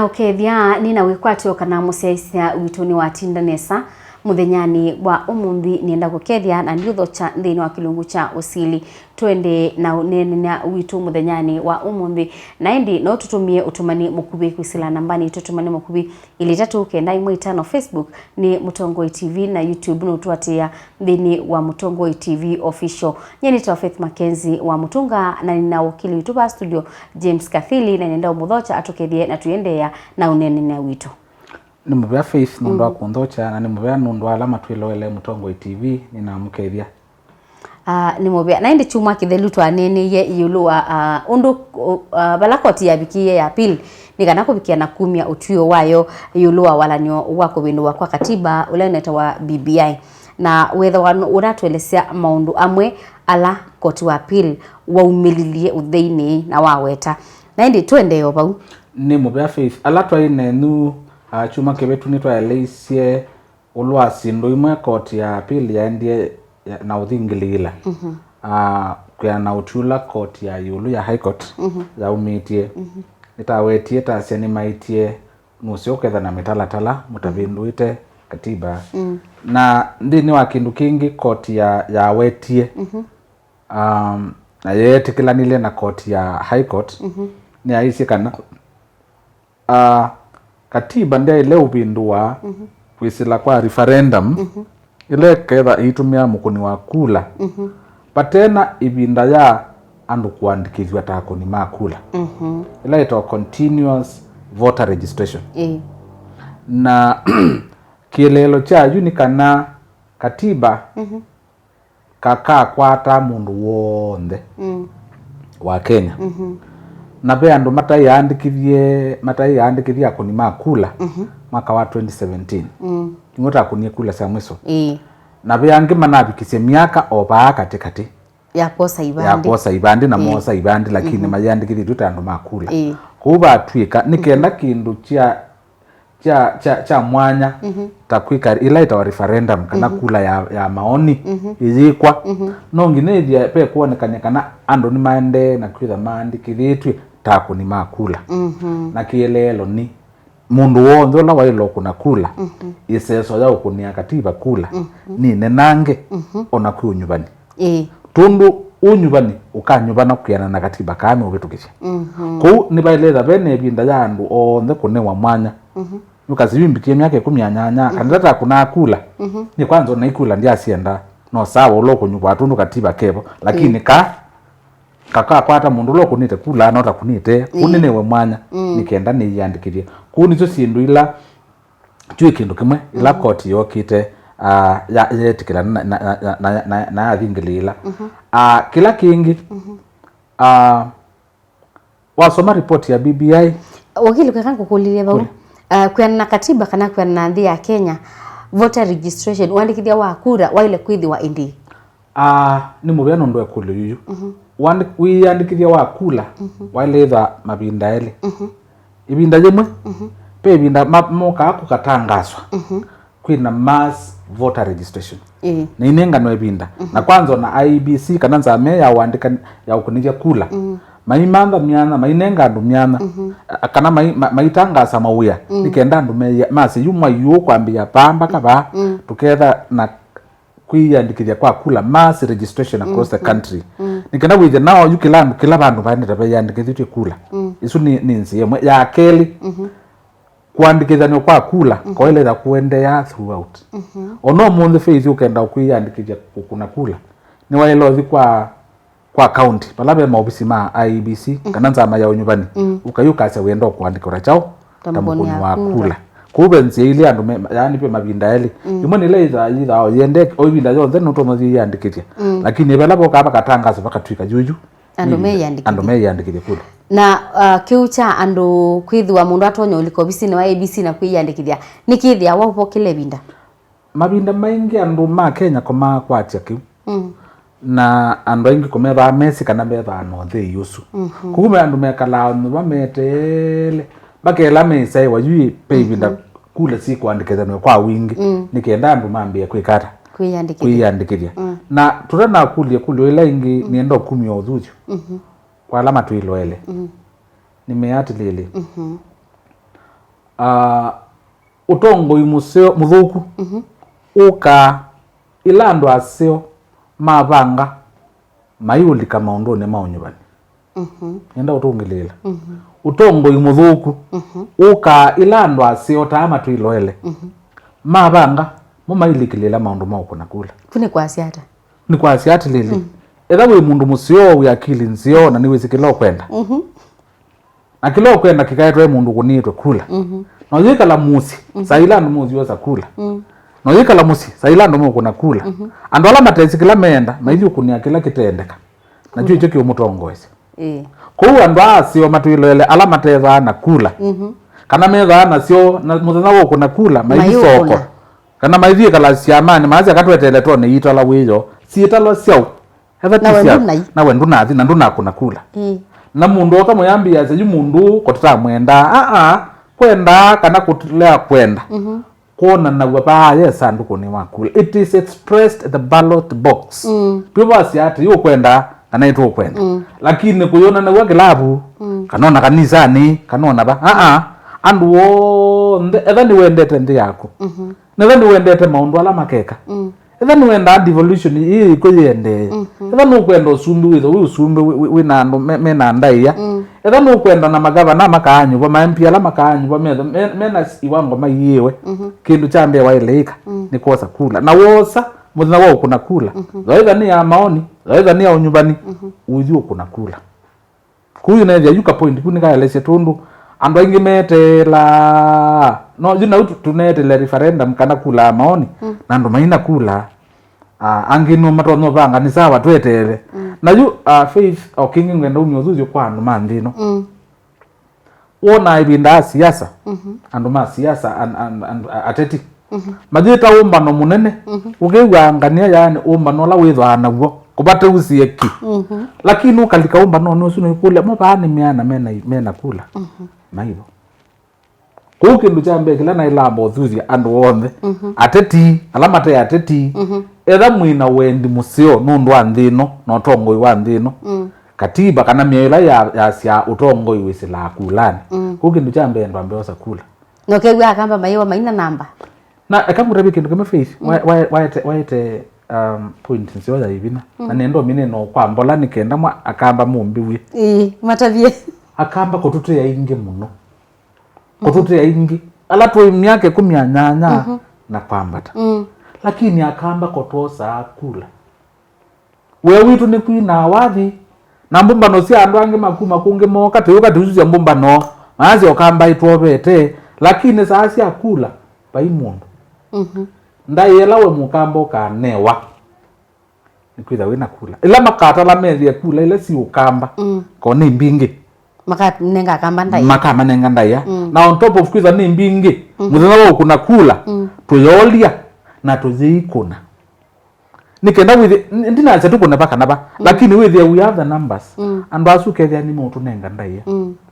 na ukethia nina wikwatio kana muciacia wituni wa tindanesa muthenyani wa umuthi nienda gukethia na ndiutho cha thini wa kilungu cha Usili twende na unene witu muthenyani wa umuthi na indi no tutumie utumani mukubi kwisila nambani tutumani mukubi ili 395 Facebook ni Mutongoi TV na YouTube no twatia thini wa Mutongoi TV official nyeni ta Faith Mackenzie wa Mutunga na nina ukili YouTube studio James Kathili na nenda umuthocha atukethie na tuendea na unene witu ni mubya Faith nundu wa kunthocha na ni mubya nundu alama twiloele Mutongoi TV nina mukethia ni mubya na indi chuma kithelu twanene ye yulu wa undu balakoti ya bikie ya pili nikana kubikia na kumia utuyo wayo yulu wa Walanio wako windu wa kwa katiba uleneta wa BBI na wetha wanu uratwelesea maundu amwe ala koti wa pili wa umililie utheini na waweta na indi tuendeyo bau ni mubya Faith ala twaine nu chuma kebetu nitwa eleisye ulwa sindu imwe koti ya pili yaendie na uthingilila kwa na utula koti ya yulu ya high court ya umitie nitawetie tasia ni maitie nusio ketha na mitalatala mutavinduite katiba na ndini wa kindu kingi koti ya wetie na yetikilanile na koti ya high court ni aisi kana katiba ndia ile upindua kwisila kwa referendum ile ketha itumia mukuni wa kula patena ibinda ya andu kuandikithwa tako ni makula ile ito continuous voter registration na kielelo cha unikana katiba kaka kwata mundu wonde wa Kenya na be andu matai andikithie akoni makula mwaka wa 2017 ngota akunie kula sa mwiso na be angi manabikise miaka oba katikati ya posa ibandi na mosa ibandi lakini mayandikithie tutandu makula kuba twika nikenda kindu cha mwanya takwika ila ita referendum kana kula ya maoni izikwa no nginethia pe kuonekana kana andu ni maende na kwitha maandikithitwe tako ni makula na kielelo ni mundu wonzo la wailo kuna kula iseso ya ukunia katiba kula ni nenange ona kunyubani tundu unyubani ukanyubana kuyana na katiba kame ubitukisha ku ni baileza bene binda ya andu onde kunewa mwanya ukazibimbikie myaka 10 kandata kuna kula ni kwanza na ikula ndia sienda no sawa uloko nyuba tundu katiba kevo lakini kaka kwata mundu loko nite kula nota kunite uninewe mwanya nikenda ni yandikithie kuni zo sindu ila tui kindu kimwe ila koti yokite ya yetikila na thingilila kila kingi wasoma report ya BBI wakili kwa kangu kulilia bau kwa na katiba kana kwa na nthi ya Kenya voter registration wandikithia wa kura waile kwithi wa indi ni mubeno ndo ekulu yuyu wiyandikithia wa kula waile tha mabinda ele ibinda jemwe pe ibinda moka akukatangaswa kwina mass voter registration na inengano ibinda na kwanza na IBC kana nzame ya wandika ya ukunija kula maimanda miana mainenga andu miana kana maitangasa mauya nikenda andu masi yumwa yu kwambia pamba kaba tuketha na kwiyandikithia kwa kula mass registration across the country nikenda wije nao yukilandu kila bandu baende bayandikithie kula isu ni nzi yemwe ya keli kuandikithania kwa kula kwa ile za kuendea throughout ono munde Faith ukenda kwiyandikithia kuna kula ni wailothi kwa county palabe maofisi ma IBC kana nzama ya unyubani ukayuka sa wendo kuandika chao tamukuni wa kula kubenzi ile andu yani pe mabinda ele imoni ile iza yende obinda yo then utono yandikithia lakini bela boka bakatangaza bakatwika juju andu me yandikithia kula na kiucha andu kwithwa mundu atonyo uliko bisi ni wa ABC na kwiyandikithia nikithia wapo kile binda mabinda maingi andu ma Kenya koma kwatia kiu na andu aingi kumeva Messi kana meva no the yusu kume andu mekala no metele bakela mesa wajui pe binda kule si kuandikithania kwa wingi nikenda andu mambia kwikata kwiyandikithia na turana kule ile ingi nienda 10 othuju kwa alama tuiloele nimeatilile utongo imuseo muthuku uka ilando aseo mabanga mayulika maundu ne maunyubani enda utungilela utongo imuthuku uka ilando aseo taama tuiloele mabanga mumailikilela maundu maukuna kula kune kwa asiata ni kwa asiati lili etha wi mundu musio wi akili nzio na niwisikilo kwenda na kilo kwenda kikaetwe mundu kunitwe kula no yikala musi sailando muzi yosa kula no yikala musi sailando mu kuna kula andola matesi kila menda maithu kunia kila kitendeka na cyo cyo mutongoese ko ando asio matuilele ala mateza na kula kana meza na sio na muthana wo kuna kula maithu soko kana maithu kala siamani mazi akatwetele tone yitala wiyo siitalo siao na wendu nathi na nduna kuna kula na mundu okamuyambia se mundu kotata mwenda kwenda kana kutlea kwenda kona na wapa yes andu ni wakula it is expressed at the ballot box people asiati yo kwenda kana ito kwenda lakini kuyona na wakilabu kanona kanisani kanona ba andu wo ethani wendete ndi yako nethani wendete maundu ala makeka ethani wenda devolution hii kuyende ethani ukwenda usumbi witho wi usumbi wi nandu mena ndaia ethani ukwenda na magavana makaanyu ba MP ala makaanyu ba mena iwango mayiwe kindu chambe waileika ni kosa kula na wosa muthina wao kuna kula zaitha ni ya maoni zaitha ni ya unyumbani uthio kuna kula kuyu na ya yuka point kunika elese tundu andu aingi metela no jina tunetele referendum kana kula maoni na andu maina kula angino matono banga ni sawa twetele na yu faith okingi ngenda unyothuzio kwa andu mandino wona ibinda siasa andu ma siasa ateti majita umbano munene ugeugangania yani umbano la withwa naguo kubate usieki lakini ukalika umbano no sunu kule mo baani miana mena kula maibo kukindu chambe kila na ilambo thuzi andu wonde ateti alamate ateti etha mwina wendi musio nundu anthino no tongo iwa anthino katiba kana miela ya sia utongo iwisila kulani kukindu chambe ndo ambeosa kula no kewa akamba maiwa maina namba na akamurabi kindu kama face waite point nsio ya ibina na nendo mine no kwambola nikenda mwa akamba mumbiwe matavie akamba kotute ya inge muno kotute ya ingi ala to imyake 18 na kwambata lakini akamba kotosa kula we witu ni kwina wathi na mbumba no sia andu ange makuma kunge moka tuyuka tuzuya mbumba no mazi okamba itwobete lakini saasi akula bai mundu ndayela we mukambo kanewa nikwitha wina kula ila makata la methi ya kula ila si ukamba kone imbingi makanenga kamba ndaya makamanenga ndaya na on top of kwitha ni imbingi muthina wo kuna kula tuyolia na tuzikuna nikenda withi ndina setu kuna baka naba lakini withi we have the numbers and basuke thia ni mutu nenga ndaya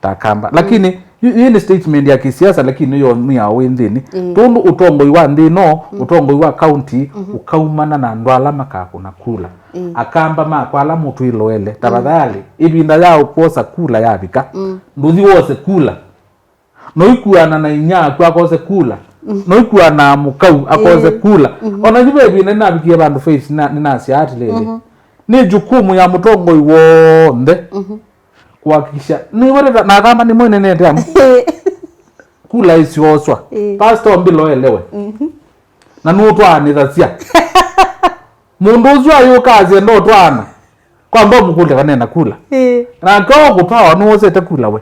takamba lakini hii ni statement ya kisiasa lakini yo ni ya wendini tundu utongo iwa ndino utongo iwa county ukaumana na ndwala makakuna kula akamba makwala mutu iloele tabadhali ibinda yao kosa kula yabika nduthi wose kula noikuana na inya kwa kose kula noikuana mukau akoze kula ona jibe bina nabikie bandu face na siati lele ni jukumu ya mutongo iwonde kuhakikisha ni wale na kama ni mwene nete amu kula isioswa pastor mbilo elewe na nutwa ni thacia mundu uzwa yu kazi ndo twana kwamba mukule kanena kula na kwa kupawa nuwosete kula we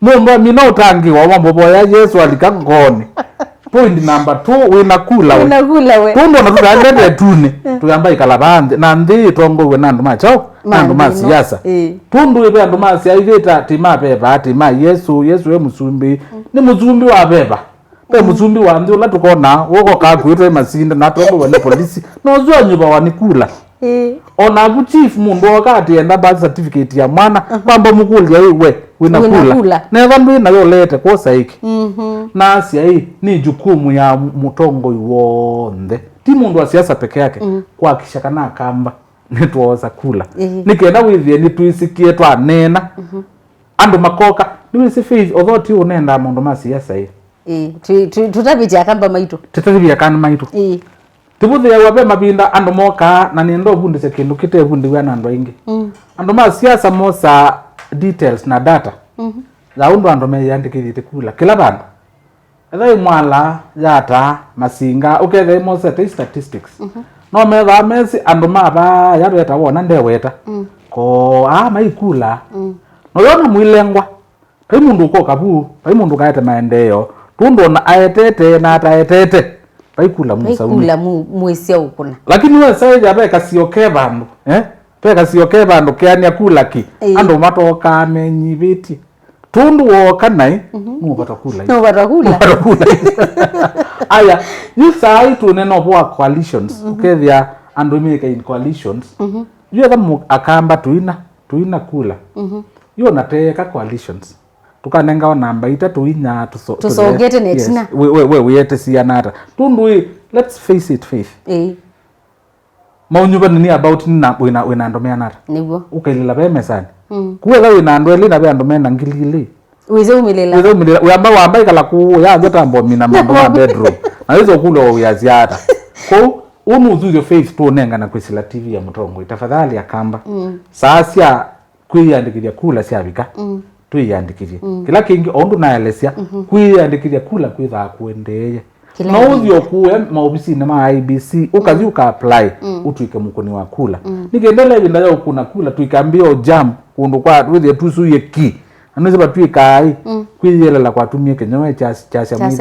mundu mina utangi wa mambo boya Yesu alikangoni point number 2 wina kula we tundu na tutandete tune tuyamba ikalabande na ndi tongo we nandu machao nandu masiasa tundu ibe nandu masiasa iveta tima beba tima Yesu we musumbi ni musumbi wa beba pe musumbi wa ndi ula tukona woko kakwitwe masinda na tongo we polisi no zwa nyuba wanikula ona ku chief mundu wakati enda birth certificate ya mwana kwamba mukulia iwe wina kula na vandu na yo lete kosa hiki na asia hii ni jukumu ya mutongo iwonde ti mundu wa siasa peke yake kwa kishakana kamba nituoza kula nikenda withie ni tuisikie twa nena andu makoka niwe se faith authority unenda mundu ma siasa tutabitia kamba maitu tutabia kan maitu tibuthe ya wabe mabinda andu moka na nindo bundise kindu kite bundi wana andu ingi andu ma siasa mosa details na data za undu andu me yandikithite kula kila bandu etha imwala yata masinga ukethe mosa statistics no metha mesi andu maba yareta wona ndeweta ko maikula no yona mwilengwa kai mundu ko kabu kai mundu kaete maendeleo tundu na aetete na ataetete baikula muisia ukuna lakini wewe sasa jabe kasioke bandu pe kasioke bandu kiania kula ki ando matoka menyibiti tundu woka nai no batakula aya you sai tu neno bwa coalitions ukethia andu meka in coalitions you kama akamba tuina kula yo nateka coalitions tukanenga namba ita tuinya tusogete netina we yete sianata tundu let's face it faith maunyuba ni about nina wina ndo meanata nibo ukailila beme sana kuwela wina ndo elina be ndo mena ngilili wize umilela wamba ikala ku ya jota mbo mina mambo na bedroom na hizo kule wa uyaziata ko umuzuyo faith tu nenga na kwisila TV ya Mutongo tafadhali akamba sasa kuiyandikiria kula siabika tuiyandikirie kila kingi ondu naelesia kuiyandikiria kula kwitha kuendeye no uthio kuwe maobisi na ma IBC ukazi uka apply utuike mukoni wa kula nigendele binda ya kuna kula tuikambio jam kundu kwa withie tusuye ki anaweza batuika kuiyelela kwa tumie kenyewe cha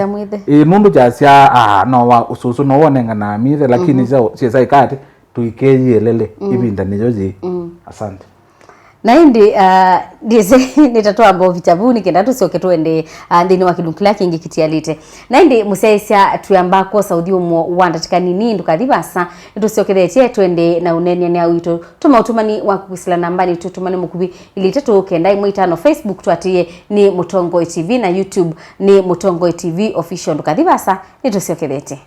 mwithe mundu cha no wa ususu no wonenga na mithe lakini sio ikate tuikeyelele ibinda nijoji asante na indi ndize nitatoa ambao vitabu nikenda tusioke tuende ndini wa kidunkila kingi kitialite na indi musaisia tuyambako Saudi umo wandatika nini ndukadibasa tusiokethetie twende na unene ni awito tuma utumani wa kuwisila nambani tutumani mukubi ili tetu kenda imwitano Facebook tuatie ni Mutongo TV na YouTube ni Mutongo TV official ndukadibasa nitusiokethetie